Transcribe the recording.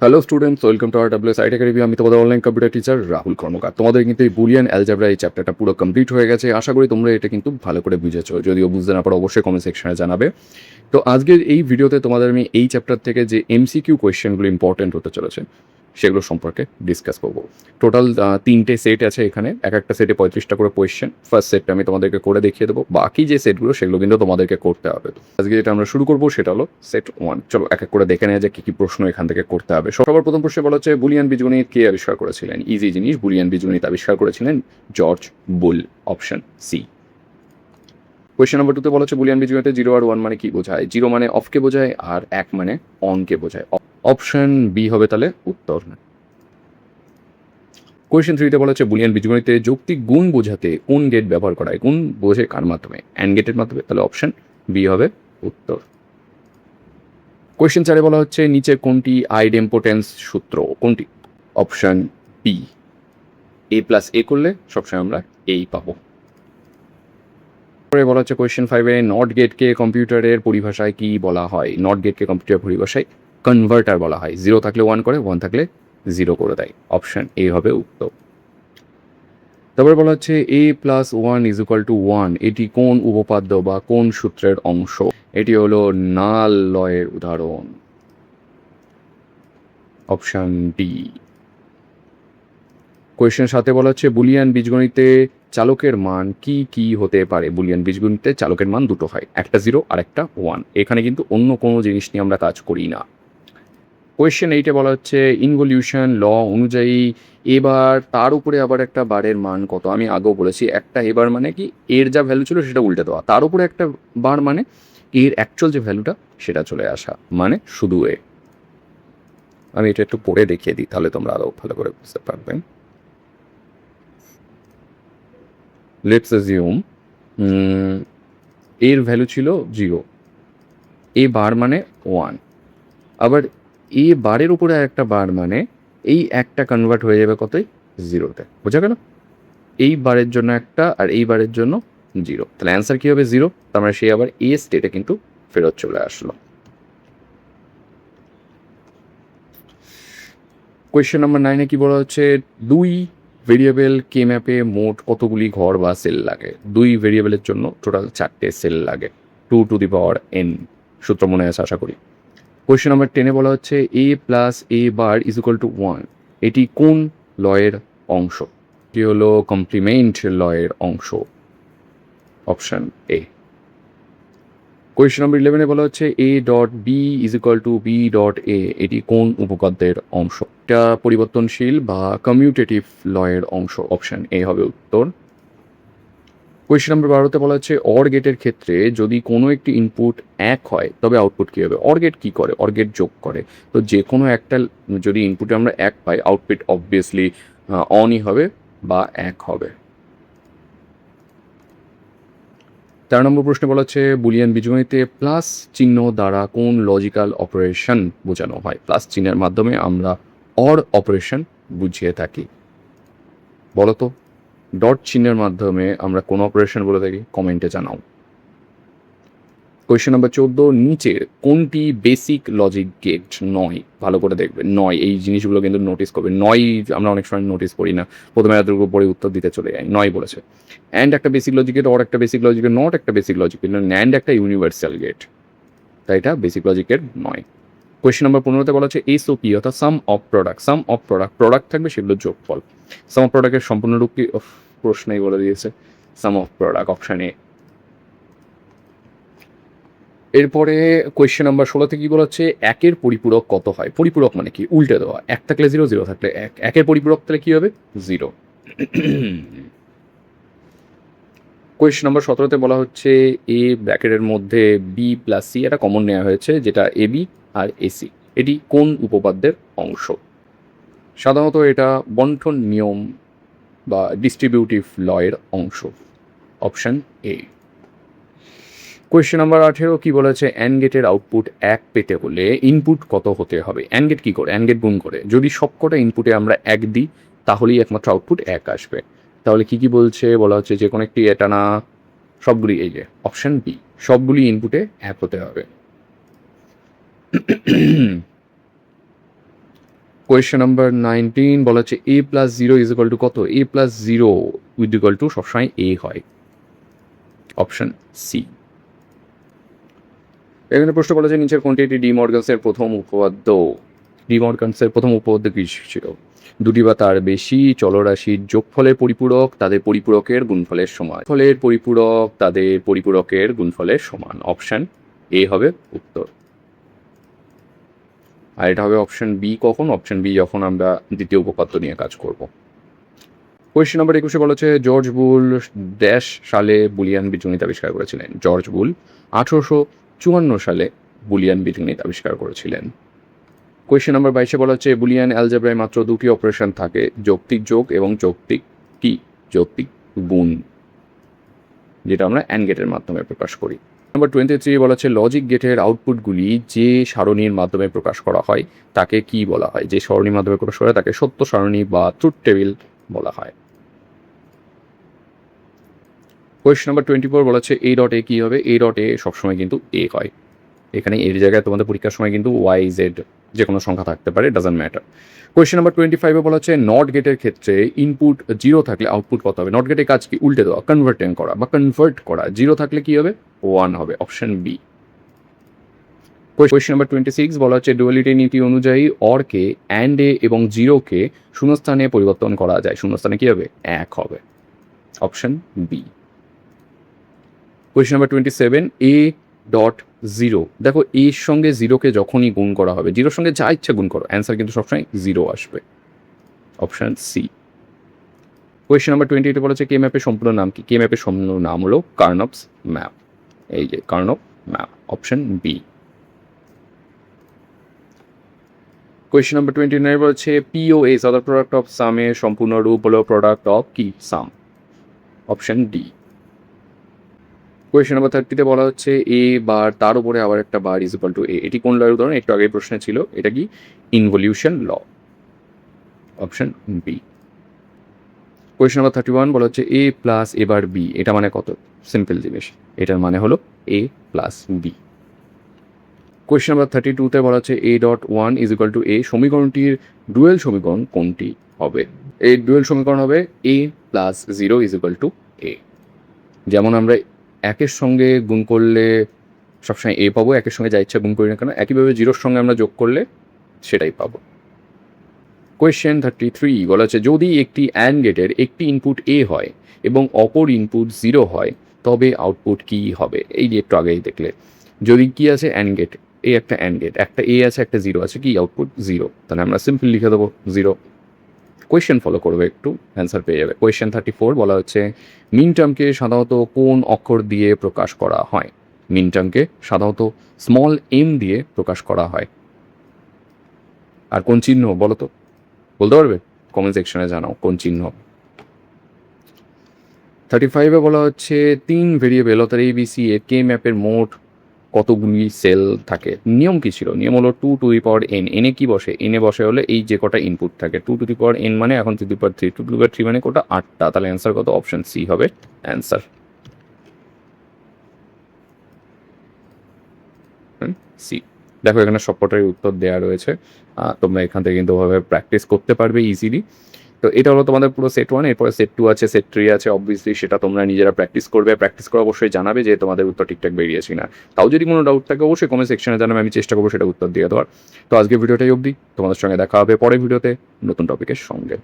Hello students, welcome to RWS IT academy. আমি তোমাদের online computer teacher Rahul কর্মকার। তোমাদের কিন্তু এই বুলিয়ান অ্যালজেব্রা এই চ্যাপ্টারটা পুরো কমপ্লিট হয়ে গেছে। আশা করি তোমরা এটা কিন্তু ভালো করে বুঝেছো। যদিও বুঝতে না পারো অবশ্যই কমেন্ট সেকশনে জানাবে। তো আজকের এই ভিডিওতে তোমাদের আমি এই চ্যাপ্টার থেকে যে এমসিকিউ কোয়েশ্চেনগুলো ইম্পর্টেন্ট হতে চলেছে সেগুলো সম্পর্কে ডিসকাস করবো। টোটাল 3টে সেট আছে এখানে, এক একটা সেটে 35টা করে কোয়েশ্চেন। ফার্স্ট সেটটা আমি তোমাদেরকে করে দেখিয়ে দেবো, বাকি যে সেটগুলো সেগুলো কিন্তু তোমাদেরকে করতে হবে। আজকে যেটা আমরা শুরু করবো সেটা হলো সেট 1। চলো এক এক করে দেখে নেওয়া যায় কি কি প্রশ্ন এখান থেকে করতে হবে। সবার প্রথম প্রশ্নে বলা হচ্ছে বুলিয়ান বীজগণিত কে আবিষ্কার করেছিলেন? ইজি জিনিস, বুলিয়ান বীজগণিত আবিষ্কার করেছিলেন George Boole, option C. Question number 2তে বলা হচ্ছে বুলিয়ান বীজগণিতে 0 আর 1 মানে কি বোঝায়? 0 মানে অফকে বোঝায় আর 1 মানে অনকে বোঝায়। অপশন বি হবে তাহলে উত্তর। কোয়েশ্চেন 3তে বলা হচ্ছে বুলিয়ান বীজগণিতে যৌক্তিক গুণ বোঝাতে কোন গেট ব্যবহার করা হয়? গুণ বোঝে কার মাধ্যমে? অ্যান্ড গেটের মাধ্যমে। তাহলে অপশন বি হবে উত্তর। কোয়েশ্চেন 4এ বলা হচ্ছে নিচে কোনটি আইডেম্পোটেন্স সূত্র? কোনটি? Option B. A plus A করলে সবসময় আমরা এই পাবো। পরে বলা হচ্ছে কোয়েশ্চেন 5-এ নট গেটকে কম্পিউটারের পরিভাষায় কি বলা হয়? নট গেটকে কম্পিউটারের পরিভাষায় কনভার্টার বলা হয়। 0 থাকলে 1 করে, 1 থাকলে 0 করে দেয়। অপশন এ হবে উত্তর। তারপরে বলা হচ্ছে A plus 1 is equal to 1, এটি কোন উপপাদ্য বা কোন সূত্রের অংশ? এটি হলো নাল লয়ের উদাহরণ। Option D. কোয়েশ্চেন 7-এ বলা হচ্ছে বুলিয়ান বীজগণিতে চালকের মান কি কি হতে পারে? বুলিয়ান বীজগণিতে চালকের মান দুটো হয়, একটা 0 আর একটা 1। এখানে কিন্তু অন্য কোনো জিনিস নিয়ে আমরা কাজ করি না। কোয়েশ্চেন 8-এ বলা হচ্ছে ইনভলিউশন ল অনুযায়ী এবার তার উপরে আবার একটা বারের মান কত? আমি আগেও বলেছি, একটা এবার মানে কি এর যা ভ্যালু ছিল সেটা উল্টে দেওয়া, তার উপরে একটা বার মানে এর অ্যাকচুয়াল যে ভ্যালুটা সেটা চলে আসা, মানে শুধু এ। আমি এটা একটু পড়ে দেখিয়ে দিই, তাহলে তোমরা আরও ভালো করে বুঝতে পারবে। লেটস অ্যাজিউম এর ভ্যালু ছিল 0, এ বার মানে 1, আবার এ বারের উপরে একটা বার মানে এই একটা কনভার্ট হয়ে যাবে কতই? 0-তে। বোঝা গেল? এই বারের জন্য একটা আর এই বারের জন্য 0, তাহলে অ্যান্সার কী হবে? 0। তার মানে সে আবার এ স্টেটে কিন্তু ফেরত চলে আসলো। কোয়েশ্চেন নাম্বার 9-এ কি বলা হচ্ছে 2 ভেরিয়েবল কে ম্যাপে মোট কতগুলি ঘর বা সেল লাগে? 2 ভেরিয়েবলের জন্য টোটাল 4টে সেল লাগে। 2n, সূত্র মনে আছে আশা করি। কোয়েশ্চেন নাম্বার 10-এ বলা হচ্ছে A plus A bar is equal to 1, এটি কোন লয়ের অংশ? এটি হলো কমপ্লিমেন্ট লয়ের অংশ। Option A. কোয়েশ্চেন নাম্বার 11-এ বলা হচ্ছে A dot B is equal to B dot A, এটি কোন উপপাদ্যের অংশ? এটা পরিবর্তনশীল বা কমিউটেটিভ লয়ের অংশ। অপশন এ হবে উত্তর। কোয়েশ্চেন নাম্বার 12-তে বলা হচ্ছে অর গেটের ক্ষেত্রে যদি কোনো একটি ইনপুট 1 হয় তবে আউটপুট কী হবে? অর গেট কী করে? অর গেট যোগ করে। তো যে কোনো একটা যদি ইনপুটে আমরা 1 পাই, আউটপুট অবভিয়াসলি অনই হবে বা 1 হবে। 13 নম্বর প্রশ্নে বলা হচ্ছে বুলিয়ান বীজগণিতে প্লাস চিহ্ন দ্বারা কোন লজিক্যাল অপারেশন বোঝানো হয়? প্লাস চিহ্নের মাধ্যমে আমরা অর অপারেশন বুঝিয়ে থাকি। বলো তো, ডট চিহ্নের মাধ্যমে আমরা কোন অপারেশন বলে থাকি? কমেন্টে জানাও। কোয়েশ্চেন নাম্বার 14, নিচে কোনটি বেসিক লজিক গেট নয়? ভালো করে দেখবে, নয় এই জিনিসগুলো কিন্তু নোটিস করবে। নয় আমরা অনেক সময় নোটিস করি না, প্রথমে এতটুকু পরে উত্তর দিতে চলে যাই। নয় বলেছে অ্যান্ড একটা বেসিক লজিক গেট, অর একটা বেসিক লজিক গেট, নট একটা বেসিক লজিক গেট, ন্যান্ড একটা ইউনিভার্সাল গেট, তাই এটা বেসিক লজিক গেট নয়। কোয়েশ্চেন নাম্বার 15-তে বলা হচ্ছে এসওপি অর্থাৎ sum of product. Sum of product থাকবে সেগুলো যোগফল। সাম অফ প্রোডাক্টের সম্পূর্ণ রূপ কি? প্রশ্নেই বলে দিয়েছে সাম অফ প্রোডাক্ট, অপশন এ। এরপরে কোয়েশ্চেন নাম্বার 16-তে কি বলা হচ্ছে একের পরিপূরক কত হয়? পরিপূরক মানে কি? উল্টে দেওয়া। 1 থাকলে 0, 0 থাকলে 1। একের পরিপূরক তাহলে কি হবে? 0। কোয়েশ্চেন নাম্বার 17-তে বলা হচ্ছে এ ব্র্যাকেটের মধ্যে বি প্লাস সি, এটা কমন নেওয়া হয়েছে যেটা এ বি আর এসি, এটি কোন উপপাদ্যের অংশ? সাধারণত এটা বন্টন নিয়ম বা ডিস্ট্রিবিউটিভ লয়ের অংশ। Option A. কোয়েশ্চেন নাম্বার 18 কি বলেছে অ্যান্ড গেটের আউটপুট 1 পেতে হলে ইনপুট কত হতে হবে? অ্যান্ড গেট কি করে? অ্যান্ড গেট গুণ করে। যদি সবকটা ইনপুটে আমরা 1 দিই তাহলেই একমাত্র আউটপুট 1 আসবে। তাহলে কি কি বলছে? বলা হচ্ছে যে কোনো একটি এটা না, সবগুলি, এই যে অপশন বি, সবগুলি ইনপুটে 1 হতে হবে। কোয়েশ্চেন নাম্বার 19 বলা হচ্ছে a plus 0 is equal two কত? a plus 0 with equal to সবসময় a হয়, অপশন সি। এখানে প্রশ্ন বলা যায় নিচের কোনটি এটি ডি মর্গানসের প্রথম উপপাদ্য? ডি মর্গানসের প্রথম উপপাদ্য কি ছিল? দুটি বা তার বেশি চলরাশির যোগফলের পরিপূরক তাদের পরিপূরকের গুণফলের সমান, ফলের পরিপূরক তাদের পরিপূরকের গুণফলের সমান, অপশন এ হবে উত্তর। আর এটা হবে অপশন বি কখন? অপশন বি যখন আমরা দ্বিতীয় উপপাদ্য নিয়ে কাজ করব। কোয়েশ্চেন নাম্বার 21 বলা হচ্ছে জর্জ বুল ড্যাশ সালে বুলিয়ান বীজগণিত আবিষ্কার করেছিলেন? জর্জ বুল 1854 সালে বুলিয়ান বীজগণিত আবিষ্কার করেছিলেন। কোয়েশ্চেন নাম্বার 22 বলা হচ্ছে বুলিয়ান অ্যালজেব্রায় মাত্র দুটি অপারেশন থাকে, যৌক্তিক যোগ এবং যৌক্তিক কি? যৌক্তিক গুণ, যেটা আমরা অ্যান্ড গেটের মাধ্যমে প্রকাশ করি। নাম্বার 23 বলা হচ্ছে লজিক গেটের আউটপুটগুলি যে সারণীর মাধ্যমে প্রকাশ করা হয় তাকে কি বলা হয়? যে সারণীর মাধ্যমে প্রকাশ করা হয় তাকে সত্য সারণী বা ট্রুথ টেবিল বলা হয়। কোয়েশ্চেন নাম্বার 24 বলা হচ্ছে এ ডট এ কী হবে? এ ডট এ সবসময় কিন্তু এ হয়। এখানে এর জায়গায় তোমাদের পরীক্ষার সময় কিন্তু ওয়াই জেড যে কোনো সংখ্যা থাকতে পারে, ডাজন্ট ম্যাটার। কোয়েশ্চেন নাম্বার 25 বলা হচ্ছে নট গেটের ক্ষেত্রে ইনপুট 0 থাকলে আউটপুট কত হবে? নট গেটের কাজ কি? উল্টে দেওয়া, কনভার্টেন করা বা কনভার্ট করা। 0 থাকলে কি হবে? 1 হবে, অপশন বি। কোয়েশ্চেন নাম্বার 26 বলা হচ্ছে ডুয়ালিটি নীতি অনুযায়ী অরকে অ্যান্ড এ এবং 0কে শূন্যস্থানে পরিবর্তন করা যায়, শূন্যস্থানে কি হবে? 1 হবে, option B. Question number 27 A dot 0, দেখো এর সঙ্গে 0কে যখনই গুণ করা হবে, 0-র সঙ্গে যা ইচ্ছা গুণ করো, অ্যান্সার কিন্তু সবসময় 0 আসবে, অপশন সি। কোয়েশ্চেন নাম্বার 28 বলা হচ্ছে কে ম্যাপের সম্পূর্ণ নাম কি? কে ম্যাপের সম্পূর্ণ নাম হলো কার্নভস ম্যাপ, এই যে Karnaugh map, option B. Question number 29 বলা হচ্ছে পিওএস অদার প্রোডাক্ট অফ সামের সম্পূর্ণ রূপ হলো প্রোডাক্ট অফ কি? Sum, option D. Question number 30 বলা হচ্ছে এ বার তার উপরে আবার একটা bar is equal to A, এটি কোন লয়ের উদাহরণ? একটু আগে প্রশ্নে ছিল, এটা কি? ইনভলিউশন ল, অপশন বি। কোয়েশ্চেন নাম্বার 31 বলা হচ্ছে A plus A bar B, এটা মানে কত? সিম্পল জিনিস, এটার মানে হলো A plus B. Question number 32 বলা হচ্ছে A dot 1 is equal to A, সমীকরণটির ডুয়েল সমীকরণ কোনটি হবে? এই ডুয়েল সমীকরণ হবে A plus 0 is equal to A. যেমন আমরা একের সঙ্গে গুণ করলে সবসময় এ পাবো, একের সঙ্গে যা ইচ্ছা গুণ করি না কেন, একইভাবে 0-র সঙ্গে আমরা যোগ করলে সেটাই পাবো। কোয়েশ্চেন 33 বলা হচ্ছে যদি একটি অ্যান্ড গেটের একটি ইনপুট এ হয় এবং অপর ইনপুট 0 হয় তবে আউটপুট কি হবে? এই যে একটু আগেই দেখলে, যদি কি আছে অ্যান্ড গেট, এই একটা অ্যান্ড গেট, একটা এ আছে একটা 0 আছে, কি আউটপুট? 0, তাহলে আমরা সিম্পল লিখে দেবো 0। কোয়েশ্চেন ফলো করবে, একটু অ্যান্সার পেয়ে যাবে। কোয়েশ্চেন 34 বলা হচ্ছে মিন টার্মকে সাধারণত কোন অক্ষর দিয়ে প্রকাশ করা হয়? মিন টার্মকে সাধারণত স্মল এম দিয়ে প্রকাশ করা হয়। আর কোন চিহ্ন বলো তো, বলতে পারবে? কমেন্ট সেকশনে জানাও কোন চিহ্ন। 35 বলা হচ্ছে 3 ভেরিয়েবল অর্থাৎ ABC এর কে ম্যাপের মোট কতগুলি সেল থাকে? নিয়ম কি ছিল? নিয়ম হলো 2 টু দি পাওয়ার n। এনে কি বসে? এনে বসে হলে এই যে কটা ইনপুট থাকে, 2 টু দি পাওয়ার n মানে এখন 2 to the power 3, 2 to the পাওয়ার 3 মানে কোটা? 8টা। তাহলে অ্যান্সার কত? অপশন সি হবে অ্যান্সার, সি। দেখো এখানে সবকটারই উত্তর দেওয়া রয়েছে, তোমরা এখান থেকে কিন্তু ওভাবে প্র্যাকটিস করতে পারবে ইজিলি। তো এটা হলো তোমাদের পুরো সেট 1, এরপরে সেট 2 আছে, সেট 3 আছে, অবভিয়াসলি সেটা তোমরা নিজেরা প্র্যাকটিস করবে। প্র্যাকটিস করে অবশ্যই জানাবে যে তোমাদের উত্তর ঠিকঠাক বেরিয়েছে না। তাও যদি কোনো ডাউট থাকে অবশ্যই কমেন্ট সেকশনে জানাবে, আমি চেষ্টা করবো সেটা উত্তর দিয়ে দেওয়ার। তো আজকে ভিডিওটাই অবধি, তোমাদের সঙ্গে দেখা হবে পরের ভিডিওতে নতুন টপিকের সঙ্গে।